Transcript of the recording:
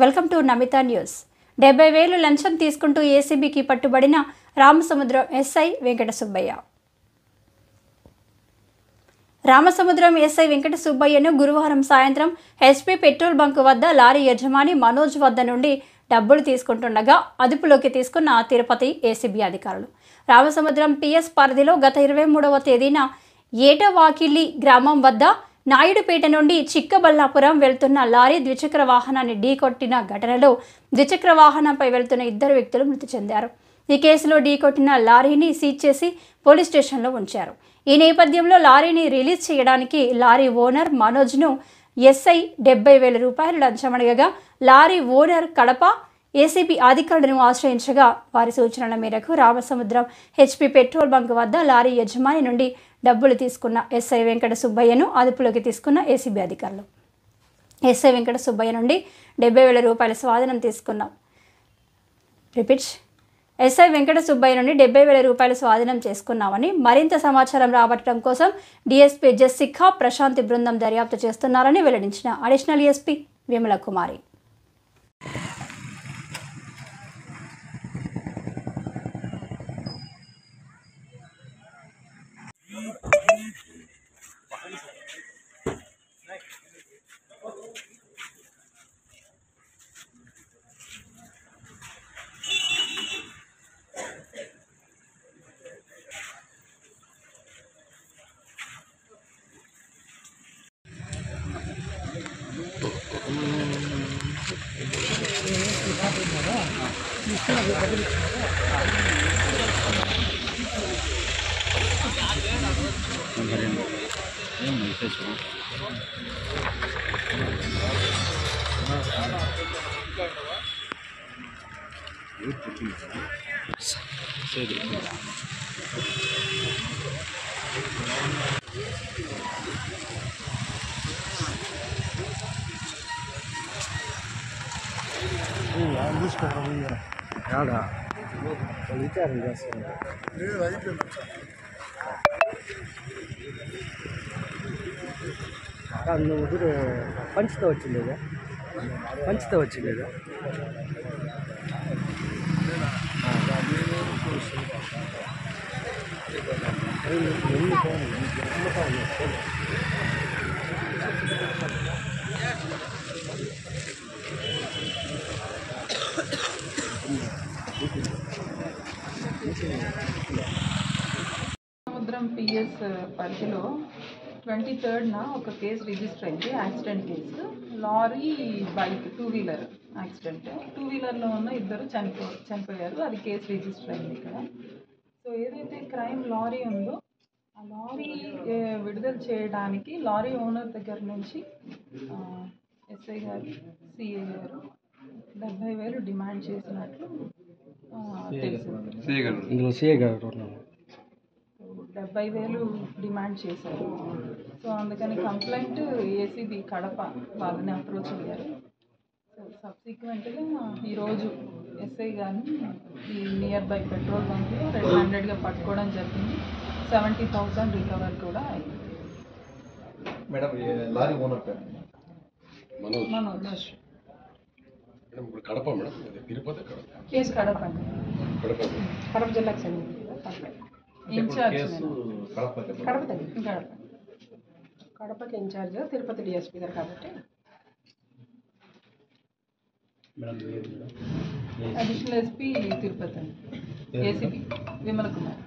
Welcome to Namitha news. 70,000 లంచం తీసుకుంటూ ఏసీబీకి పట్టుబడిన రామసముద్రం ఎస్ఐ వెంకట సుబ్బయ్య. రామసముద్రం ఎస్ఐ వెంకట సుబ్బయ్యను గురువారం సాయంత్రం హెచ్పీ పెట్రోల్ బంక్ వద్ద లారీ యజమాని మనోజ్ వద్ద నుండి డబ్బులు తీసుకుంటుండగా అదుపులోకి తీసుకున్న తిరుపతి ఏసీబీ అధికారులు. రామసముద్రం పిఎస్ పరిధిలో గత 23వ తేదీన ఏటవాకిలి గ్రామం వద్ద నాయుడుపేట నుండి చిక్కబల్లాపురం వెళ్తున్న లారీ ద్విచక్ర వాహనాన్ని ఢీకొట్టిన ఘటనలో ద్విచక్ర వాహనంపై వెళ్తున్న 2 వ్యక్తులు మృతి చెందారు. ఈ కేసులో ఢీకొట్టిన లారీని సీజ్ చేసి పోలీస్ స్టేషన్లో ఉంచారు. ఈ నేపథ్యంలో లారీని రిలీజ్ చేయడానికి లారీ ఓనర్ మనోజ్ను ఎస్ఐ 70,000 రూపాయలు లంచం అడగగా లారీ ఓనర్ కడప ఏసీబీ అధికారులను ఆశ్రయించగా వారి సూచనల మేరకు రామసముద్రం హెచ్పీ పెట్రోల్ బంక్ వద్ద లారీ యజమాని నుండి డబ్బులు తీసుకున్న ఎస్ఐ వెంకట సుబ్బయ్యను అదుపులోకి తీసుకున్న ఏసీబీ అధికారులు. ఎస్ఐ వెంకట సుబ్బయ్య నుండి 70,000 రూపాయల స్వాధీనం తీసుకున్నాం. ఎస్ఐ వెంకట సుబ్బయ్య నుండి 70,000 రూపాయలు స్వాధీనం చేసుకున్నామని, మరింత సమాచారం రాబట్టడం కోసం డీఎస్పీ జెస్సికా ప్రశాంతి బృందం దర్యాప్తు చేస్తున్నారని వెల్లడించిన అడిషనల్ ఎస్పీ విమల కుమారి. పంచితో వచ్చింది సముద్రం పిఎస్ పరిధిలో 23rd ఒక కేసు రిజిస్టర్ అయింది. యాక్సిడెంట్ కేసు. Lorry bike two wheeler accident. 2-వీలర్లో ఉన్న 2 చనిపోయారు. అది కేసు రిజిస్టర్ అయింది ఇక్కడ. సో ఏదైతే క్రైమ్ లారీ ఉందో ఆ లారీ విడుదల చేయడానికి లారీ ఓనర్ దగ్గర నుంచి ఎస్ఐ గారు, సిఐ గారు 70,000 డిమాండ్ చేసినట్లు తెలిసింది. 70,000 డిమాండ్ చేశారు. సో అందుకని కంప్లైంట్ ఏసీబీ కడప వాళ్ళని అప్రోచ్ అయ్యారు. సో సబ్సిక్వెంట్గా ఈరోజు ఎస్ఐ గారిని ఈ నియర్ బై పెట్రోల్ బంక్లో రెడ్ హ్యాండెడ్గా పట్టుకోవడం జరిగింది. 70,000 రికవర్ కూడా అయింది. మేడం లారీ ఓనర్ పేరు మనోజ్. కడప మేడం, తిరుపతి కేసు కడప అండి. కడప జిల్లాకు చెందింది. ఇన్ఛార్జ్ కడపకి ఇన్ఛార్జ్ తిరుపతి డిఎస్పీ గారు కాబట్టి అడిషనల్ ఎస్పీ తిరుపతి అండి. ఏసీబీ విమల కుమార్.